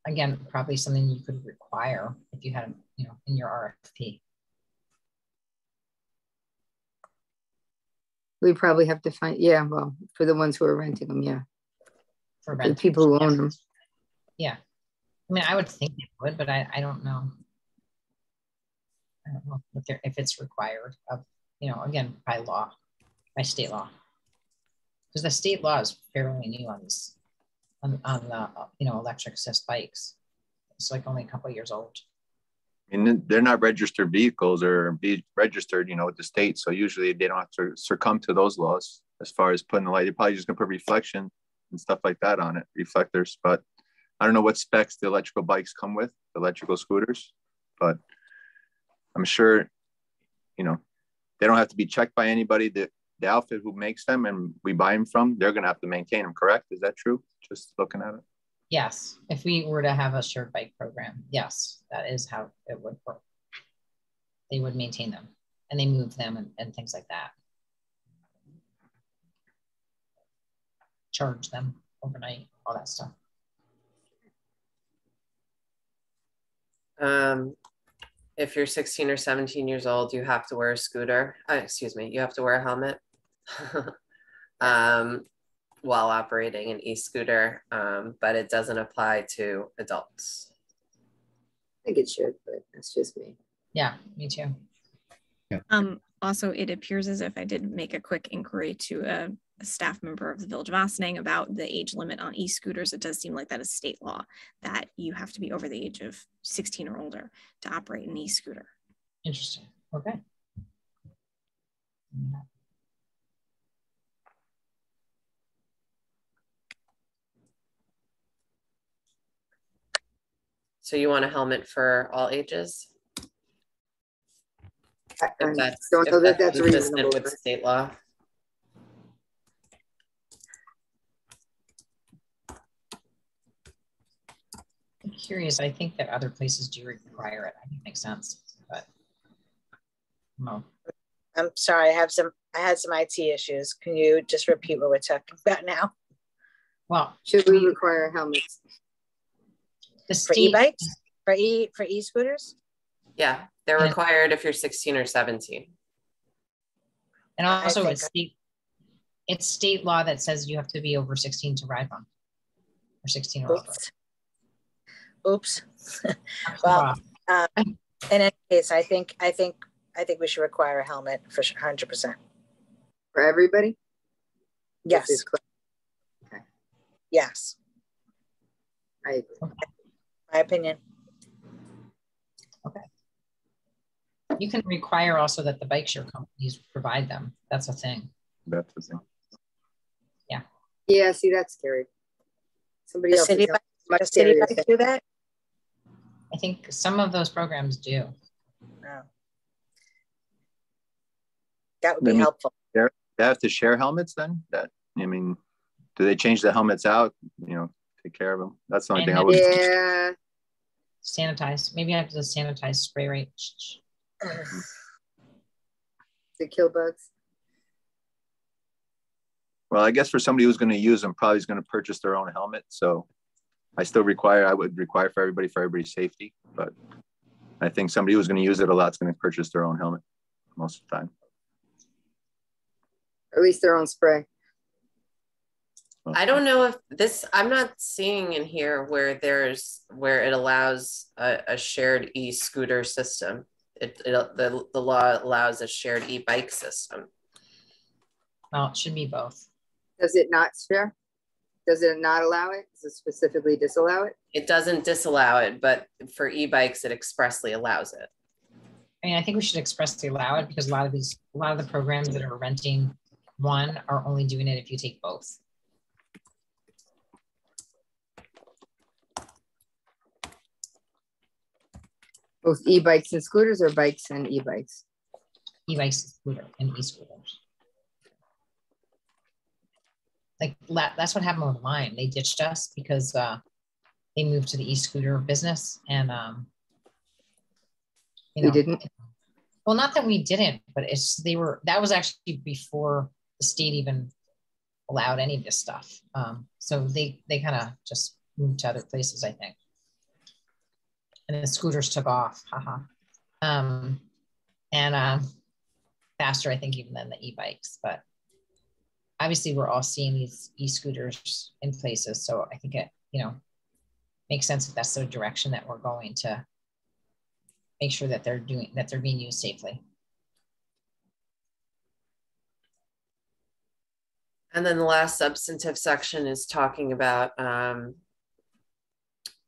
Again, probably something you could require if you had, you know, in your RFP. We probably have to find, yeah, well, for the ones who are renting them, yeah. For the people who own them. Yeah. I mean, I would think they would, but I don't know. I don't know if it's required of, you know, again, by law, by state law. Because the state law is fairly new on this, on the, you know, electric assist bikes. It's like only a couple of years old. And they're not registered vehicles or be registered, you know, with the state. So usually they don't have to succumb to those laws as far as putting the light. They're probably just gonna put reflection and stuff like that on it, reflectors. But I don't know what specs the electrical bikes come with, the electrical scooters, but I'm sure, you know, they don't have to be checked by anybody. The outfit who makes them and we buy them from, they're gonna have to maintain them, correct? Is that true? Just looking at it. Yes, if we were to have a shared bike program, yes, that is how it would work. They would maintain them and they move them and things like that. Charge them overnight, all that stuff. If you're 16 or 17 years old, you have to wear a scooter. Excuse me, you have to wear a helmet while operating an e-scooter, but it doesn't apply to adults. I think it should, but that's just me. Yeah, me too. Also, it appears as if I did make a quick inquiry to a staff member of the Village of Ossining about the age limit on e-scooters. It does seem like that is state law, that you have to be over the age of 16 or older to operate an e-scooter. Interesting. Okay. So you want a helmet for all ages? I If that's, don't know that that's consistent reasonable. with state law. I'm curious. I think that other places do require it. I think it makes sense, but no. I'm sorry, I had some IT issues. Can you just repeat what we're talking about now? Well, Should we require helmets? the For state, e-bikes? For e-scooters? Yeah, they're And- required if you're 16 or 17. and also I think- it's state law that says you have to be over 16 to ride one, or 16 or over. Oops. Well, in any case, I think we should require a helmet for 100%. For everybody? Yes. This is clear. Okay, Yes. I agree. My opinion. You can require also that the bike share companies provide them. That's a thing. That's the thing. Yeah, see, that's scary. Somebody Does else City is Bike, much does City scarier Bike thing. do that? I think some of those programs do. No. That would be Let me- helpful. They have to share helmets then? Do they change the helmets out? Take care of them. That's the only thing I would. Yeah, Sanitize. Maybe I have to sanitize spray rate. to kill bugs. Well, I guess for somebody who's going to use them, probably is going to purchase their own helmet. So I would require for everybody's safety. But I think somebody who's going to use it a lot is going to purchase their own helmet most of the time. Or at least their own spray. I don't know if this, I'm not seeing in here where it allows a shared e-scooter system. The law allows a shared e-bike system. Well, it should be both. Does it not share? Does it not allow it? Does it specifically disallow it? It doesn't disallow it, but for e-bikes, it expressly allows it. I mean, I think we should expressly allow it because a lot of the programs that are renting one are only doing it if you take both. Both e-bikes and scooters, or bikes and e-bikes? E-bikes, scooter, and e-scooters. Like that's what happened with mine. They ditched us because they moved to the e-scooter business, and We didn't. Well, not that we didn't, but that was actually before the state even allowed any of this stuff. So they kind of just moved to other places, I think. And the scooters took off, haha. And faster, I think, even than the e-bikes. But obviously, we're all seeing these e-scooters in places, so I think it, makes sense if that's the direction that we're going to make sure that they're being used safely. And then the last substantive section is talking about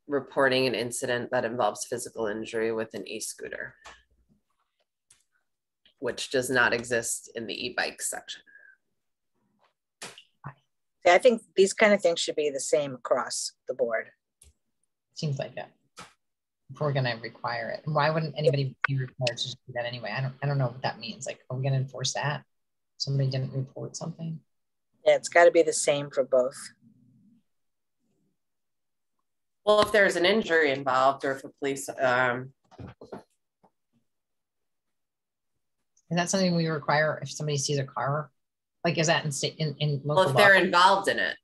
reporting an incident that involves physical injury with an e-scooter, which does not exist in the e-bike section. I think these kind of things should be the same across the board. Seems like it. If we're going to require it, why wouldn't anybody be required to do that anyway? I don't know what that means. Like, are we going to enforce that? Somebody didn't report something. Yeah, it's got to be the same for both. Well, if there's an injury involved, or if a police, Is that something we require if somebody sees a car? Like, is that in local well, if law? they're involved in it,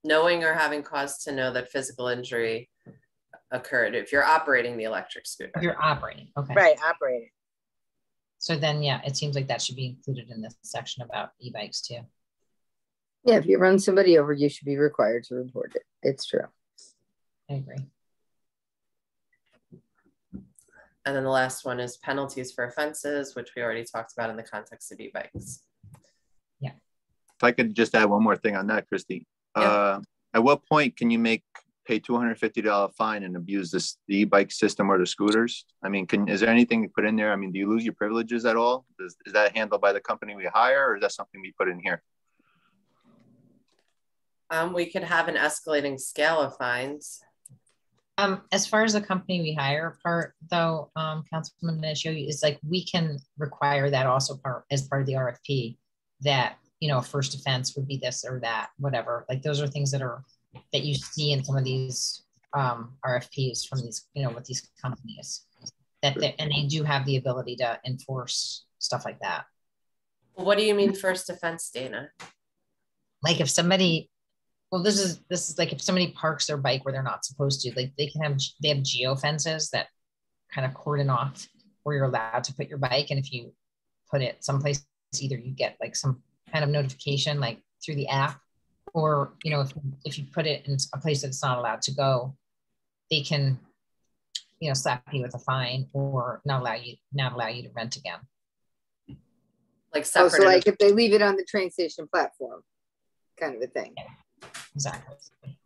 knowing or having cause to know that physical injury occurred, if you're operating the electric scooter. If you're operating, okay. Right, operating. So then, yeah, it seems like that should be included in this section about e-bikes too. Yeah, if you run somebody over, you should be required to report it. It's true. I agree. And then the last one is penalties for offenses, which we already talked about in the context of e-bikes. Yeah. If I could just add one more thing on that, Christy. Yeah. At what point can you pay $250 fine and abuse the e-bike system or the scooters? I mean, is there anything you put in there? I mean, do you lose your privileges at all? Is that handled by the company we hire, or is that something we put in here? We could have an escalating scale of fines. As far as the company we hire part, though, Councilman Minichio, is like we can require that also as part of the RFP that, you know, a first offense would be this or that, whatever. Like those are things that you see in some of these RFPs from these, you know, with these companies and they do have the ability to enforce stuff like that. What do you mean first offense, Dana? Like if somebody, well, this is like if somebody parks their bike where they're not supposed to, like they have geo fences that kind of cordon off where you're allowed to put your bike. And if you put it someplace, either you get like some kind of notification like through the app, or, you know, if you put it in a place that's not allowed to go, they can, you know, slap you with a fine or not allow you to rent again. Like separate. Oh, so like if they leave it on the train station platform, kind of a thing. Yeah. Exactly.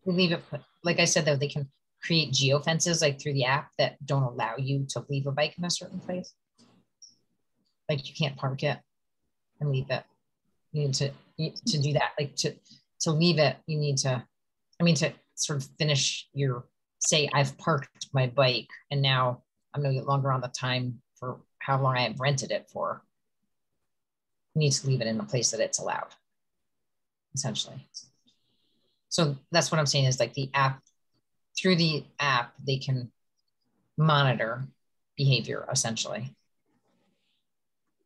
We leave it, like I said, though, they can create geo fences like through the app that don't allow you to leave a bike in a certain place. Like you can't park it and leave it. You need to do that. Like to leave it, you need to, to sort of finish your, say I've parked my bike and now I'm no longer on the time for how long I have rented it for. You need to leave it in a place that it's allowed, essentially. So that's what I'm saying is like the app, through the app, they can monitor behavior essentially.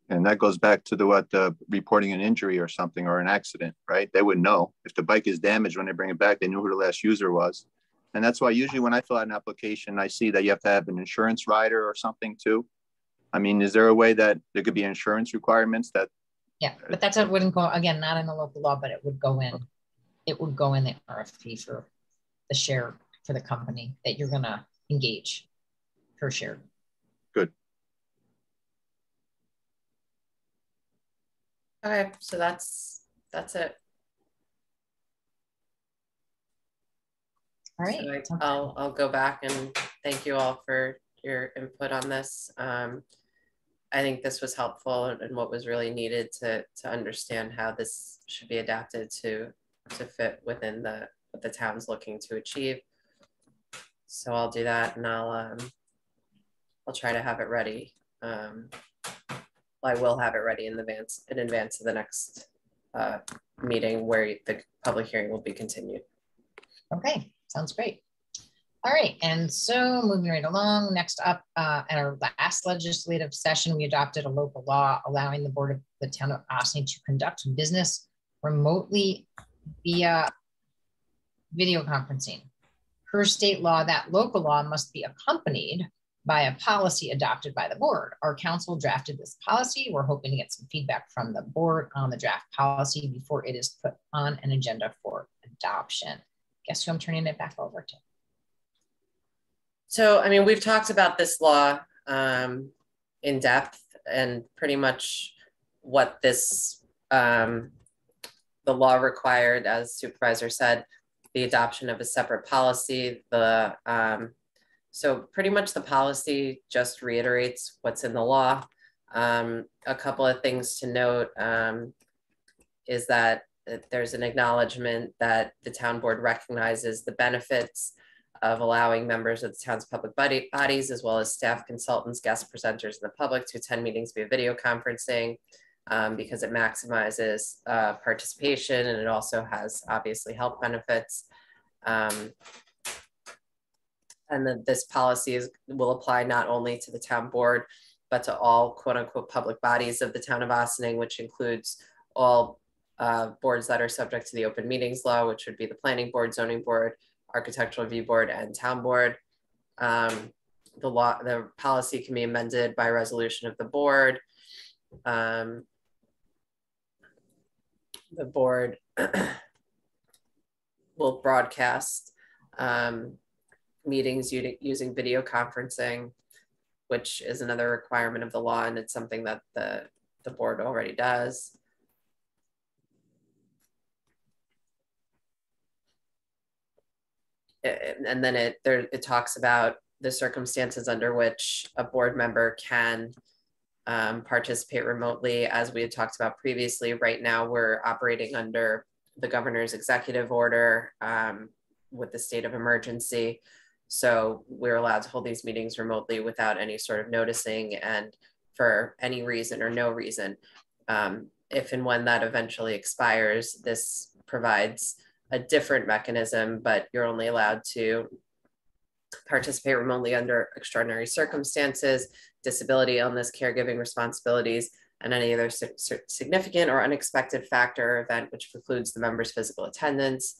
And that goes back to the reporting an injury or something or an accident, right? They would know if the bike is damaged when they bring it back, they knew who the last user was. And that's why usually when I fill out an application, I see that you have to have an insurance rider or something too. I mean, is there a way that there could be insurance requirements that? Yeah, but that's what wouldn't go, again, not in the local law, but it would go in. It would go in the RFP for the share for the company that you're going to engage for share. Good. Okay, so that's it. All right. So I'll go back and thank you all for your input on this. I think this was helpful and what was really needed to understand how this should be adapted to fit within what the town's looking to achieve. So I'll do that, and I'll try to have it ready. I will have it ready in advance of the next meeting where the public hearing will be continued. Okay, sounds great. All right, and so moving right along, next up at our last legislative session, we adopted a local law allowing the board of the town of Ossining to conduct business remotely via video conferencing. Per state law, that local law must be accompanied by a policy adopted by the board. Our council drafted this policy. We're hoping to get some feedback from the board on the draft policy before it is put on an agenda for adoption. Guess who I'm turning it back over to? So, I mean, we've talked about this law in depth and pretty much what this, the law required, as Supervisor said, the adoption of a separate policy. So pretty much the policy just reiterates what's in the law. A couple of things to note is that there's an acknowledgement that the town board recognizes the benefits of allowing members of the town's public bodies, as well as staff, consultants, guest presenters, and the public to attend meetings via video conferencing because it maximizes participation, and it also has obviously health benefits. And then this policy will apply not only to the town board, but to all quote unquote public bodies of the town of Ossining, which includes all boards that are subject to the open meetings law, which would be the planning board, zoning board, architectural review board, and town board. The policy can be amended by resolution of the board. The board will broadcast meetings using video conferencing, which is another requirement of the law, and it's something that the board already does. And then it talks about the circumstances under which a board member can participate remotely. As we had talked about previously, right now we're operating under the governor's executive order with the state of emergency. So we're allowed to hold these meetings remotely without any sort of noticing, and for any reason or no reason. If and when that eventually expires, this provides a different mechanism, but you're only allowed to participate remotely under extraordinary circumstances, disability, illness, caregiving responsibilities, and any other significant or unexpected factor or event which precludes the member's physical attendance.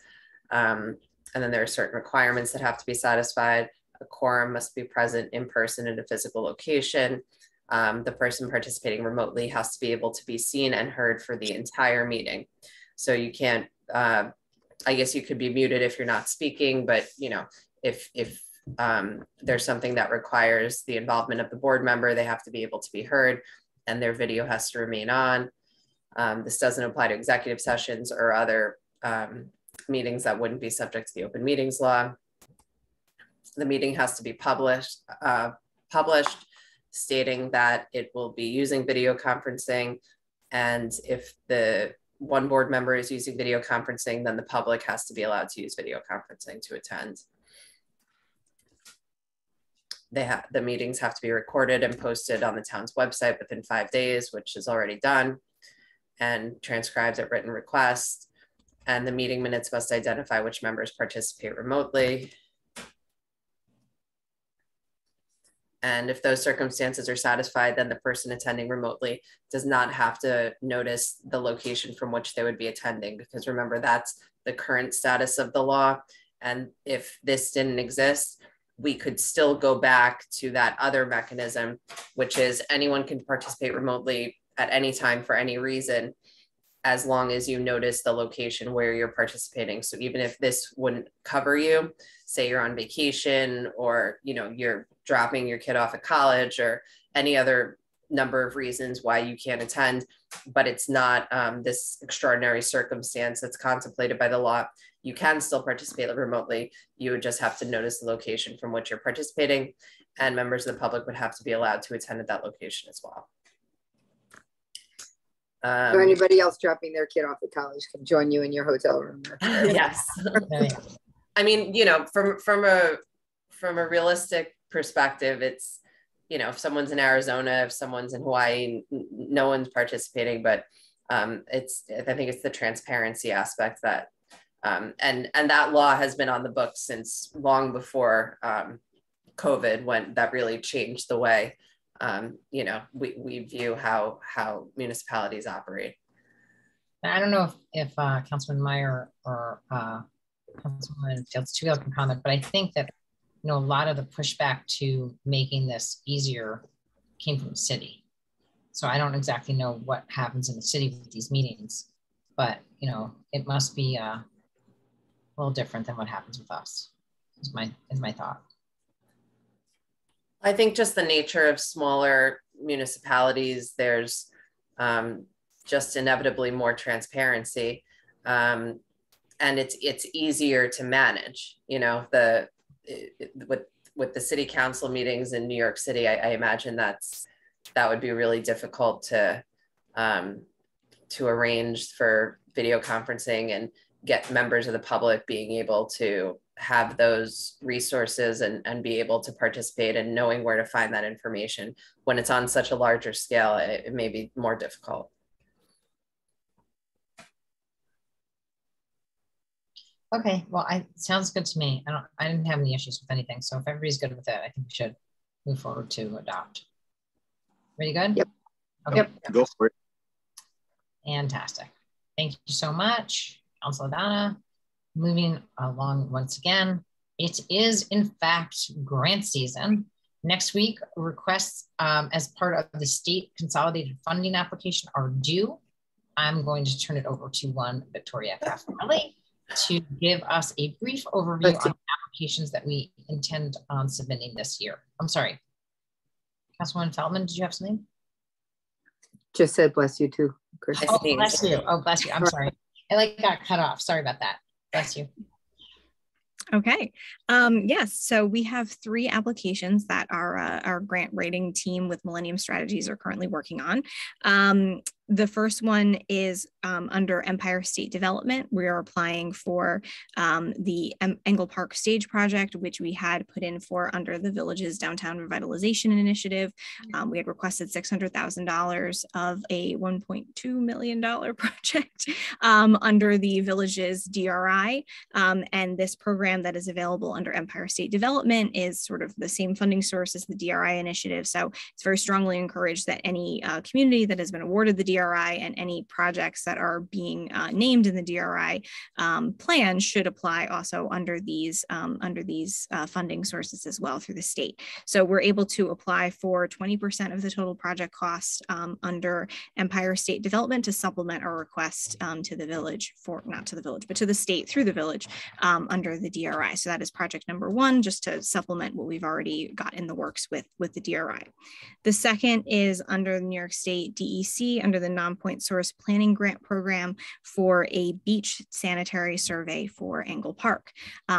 And then there are certain requirements that have to be satisfied. A quorum must be present in person in a physical location. The person participating remotely has to be able to be seen and heard for the entire meeting. So you can't, I guess you could be muted if you're not speaking, but you know, if there's something that requires the involvement of the board member, they have to be able to be heard and their video has to remain on. This doesn't apply to executive sessions or other meetings that wouldn't be subject to the open meetings law. The meeting has to be published stating that it will be using video conferencing. And if the one board member is using video conferencing, then the public has to be allowed to use video conferencing to attend. The meetings have to be recorded and posted on the town's website within 5 days, which is already done, and transcribed at written request. And the meeting minutes must identify which members participate remotely. And if those circumstances are satisfied, then the person attending remotely does not have to notice the location from which they would be attending, because remember, that's the current status of the law. And if this didn't exist, we could still go back to that other mechanism, which is anyone can participate remotely at any time for any reason, as long as you notice the location where you're participating. So even if this wouldn't cover you, say you're on vacation, or you know, you're dropping your kid off at college, or any other number of reasons why you can't attend, but it's not this extraordinary circumstance that's contemplated by the law, you can still participate remotely. You would just have to notice the location from which you're participating, and members of the public would have to be allowed to attend at that location as well. So anybody else dropping their kid off at college can join you in your hotel room. Yes. I mean, you know, from a realistic perspective, it's, you know, if someone's in Arizona, if someone's in Hawaii, no one's participating, but I think it's the transparency aspect that, and that law has been on the books since long before COVID, when that really changed the way, you know, we view how municipalities operate. I don't know if Councilman Meyer or Councilman Fields can comment, but I think that, you know, a lot of the pushback to making this easier came from the city. So I don't exactly know what happens in the city with these meetings, but you know, it must be a little different than what happens with us, is my thought. I think just the nature of smaller municipalities, there's just inevitably more transparency, and it's easier to manage. You know, with the city council meetings in New York City, I imagine that would be really difficult to arrange for video conferencing and get members of the public being able to have those resources and be able to participate, and knowing where to find that information. When it's on such a larger scale, it may be more difficult. Okay, well, sounds good to me. I didn't have any issues with anything. So if everybody's good with it, I think we should move forward to adopt. Ready good? Yep. Okay. Yep. Go for it. Fantastic. Thank you so much, Councilor Donna. Moving along once again, it is in fact grant season. Next week, requests as part of the state consolidated funding application are due. I'm going to turn it over to one Victoria Caffarelli to give us a brief overview on the applications that we intend on submitting this year. I'm sorry. Councilwoman Feldman, did you have something? Just said bless you too, Chris. Oh, bless you. Oh, bless you. I'm sorry. I got cut off. Sorry about that. Bless you. Okay. Yes. So we have 3 applications that our grant writing team with Millennium Strategies are currently working on. The first one is under Empire State Development. We are applying for the Engle Park Stage Project, which we had put in for under the Village's Downtown Revitalization Initiative. We had requested $600,000 of a $1.2 million project under the Village's DRI. And this program that is available under Empire State Development is sort of the same funding source as the DRI initiative. So it's very strongly encouraged that any community that has been awarded the DRI and any projects that are being named in the DRI plan should apply also under these funding sources as well through the state. So we're able to apply for 20% of the total project cost under Empire State Development to supplement our request to the village not to the village, but to the state through the village under the DRI. So that is project number 1, just to supplement what we've already got in the works with the DRI. The second is under the New York State DEC under the Non-Point Source Planning Grant Program for a beach sanitary survey for Engle Park.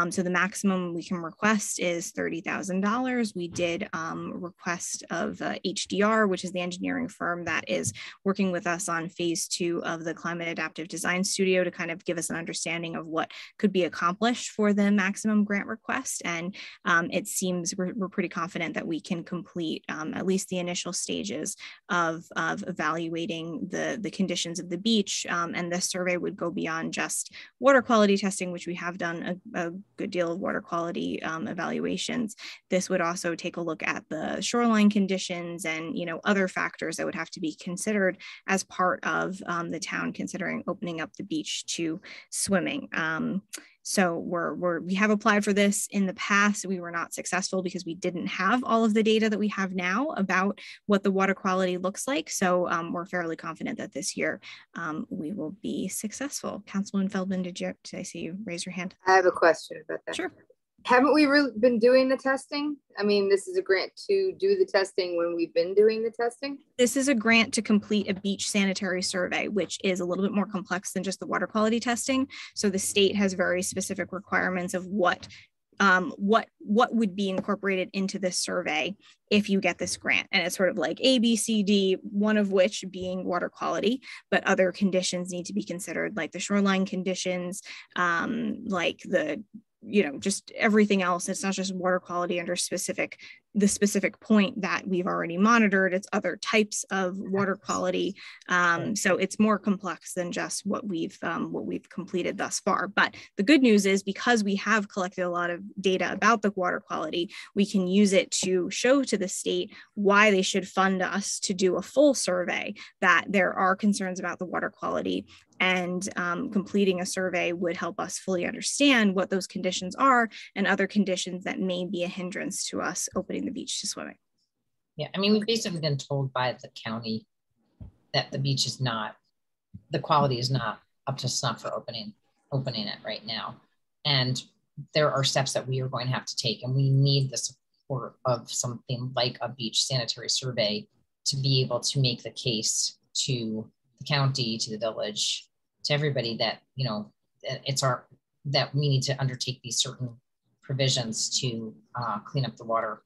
So the maximum we can request is $30,000. We did request of HDR, which is the engineering firm that is working with us on phase 2 of the Climate Adaptive Design Studio to kind of give us an understanding of what could be accomplished for the maximum grant request. And it seems we're pretty confident that we can complete at least the initial stages of evaluating the conditions of the beach. And this survey would go beyond just water quality testing, which we have done a good deal of water quality evaluations. This would also take a look at the shoreline conditions and other factors that would have to be considered as part of the town considering opening up the beach to swimming. So we have applied for this in the past. We were not successful because we didn't have all of the data that we have now about what the water quality looks like. So we're fairly confident that this year we will be successful. Councilwoman Feldman, did I see you raise your hand? I have a question about that. Sure. Haven't we really been doing the testing? I mean, this is a grant to do the testing when we've been doing the testing? This is a grant to complete a beach sanitary survey, which is a little bit more complex than just the water quality testing. So the state has very specific requirements of what would be incorporated into this survey if you get this grant. And it's sort of like A, B, C, D, one of which being water quality, but other conditions need to be considered, like the shoreline conditions, like just everything else. It's not just water quality under the specific point that we've already monitored. It's other types of water quality. So it's more complex than just what we've completed thus far. But the good news is because we have collected a lot of data about the water quality, we can use it to show to the state why they should fund us to do a full survey, that there are concerns about the water quality. And completing a survey would help us fully understand what those conditions are and other conditions that may be a hindrance to us opening the beach to swimming. Yeah, I mean, we've basically been told by the county that the beach is not, the quality is not up to snuff for opening it right now. And there are steps that we are going to have to take, and we need the support of something like a beach sanitary survey to be able to make the case to the county, to the village, to everybody that, that we need to undertake these certain provisions to clean up the water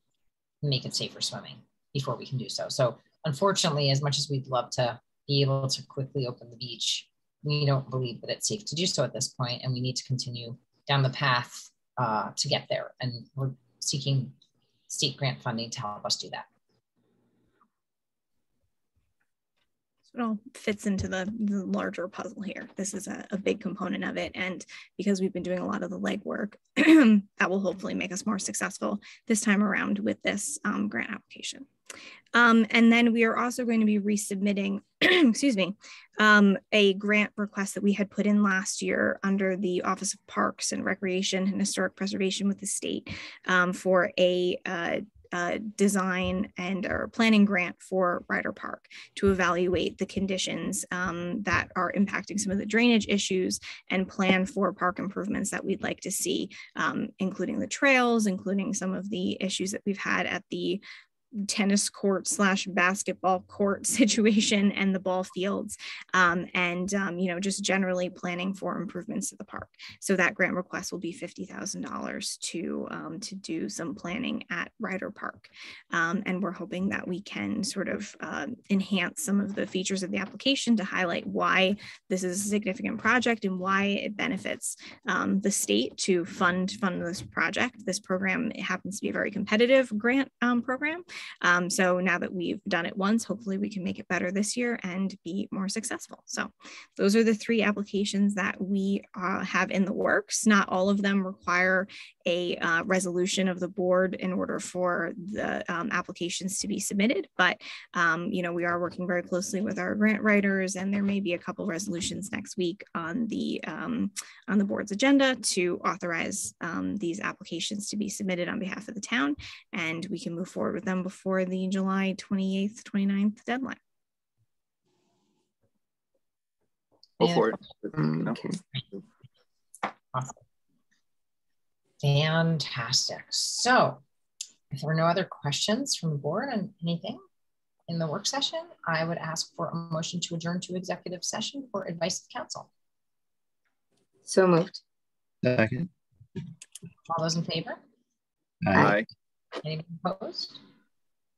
and make it safe for swimming before we can do so. So unfortunately, as much as we'd love to be able to quickly open the beach, we don't believe that it's safe to do so at this point, and we need to continue down the path to get there. And we're seeking state grant funding to help us do that. it all fits into the larger puzzle here. This is a big component of it. And because we've been doing a lot of the legwork, that will hopefully make us more successful this time around with this grant application. And then we are also going to be resubmitting, excuse me, a grant request that we had put in last year under the Office of Parks and Recreation and Historic Preservation with the state for a design or planning grant for Ryder Park to evaluate the conditions that are impacting some of the drainage issues and plan for park improvements that we'd like to see, including the trails, including some of the issues that we've had at the tennis court / basketball court situation and the ball fields, you know, just generally planning for improvements to the park. So that grant request will be $50,000 to do some planning at Ryder Park, and we're hoping that we can sort of enhance some of the features of the application to highlight why this is a significant project and why it benefits the state to fund this project. This program happens to be a very competitive grant program. So now that we've done it once, hopefully we can make it better this year and be more successful. So those are the 3 applications that we have in the works. Not all of them require a resolution of the board in order for the applications to be submitted, but you know, we are working very closely with our grant writers, and there may be a couple resolutions next week on the board's agenda to authorize these applications to be submitted on behalf of the town, and we can move forward with them before the July 28th, 29th deadline. Go for it. Okay. Awesome. Fantastic. So if there are no other questions from the board on anything in the work session, I would ask for a motion to adjourn to executive session for advice of counsel. So moved. Second. All those in favor? Aye. Anyone opposed?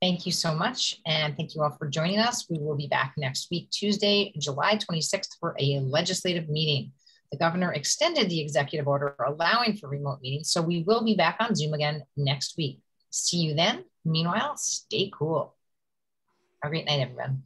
Thank you so much. And thank you all for joining us. We will be back next week, Tuesday, July 26th for a legislative meeting. The governor extended the executive order allowing for remote meetings, so we will be back on Zoom again next week. See you then. Meanwhile, stay cool. Have a great night, everyone.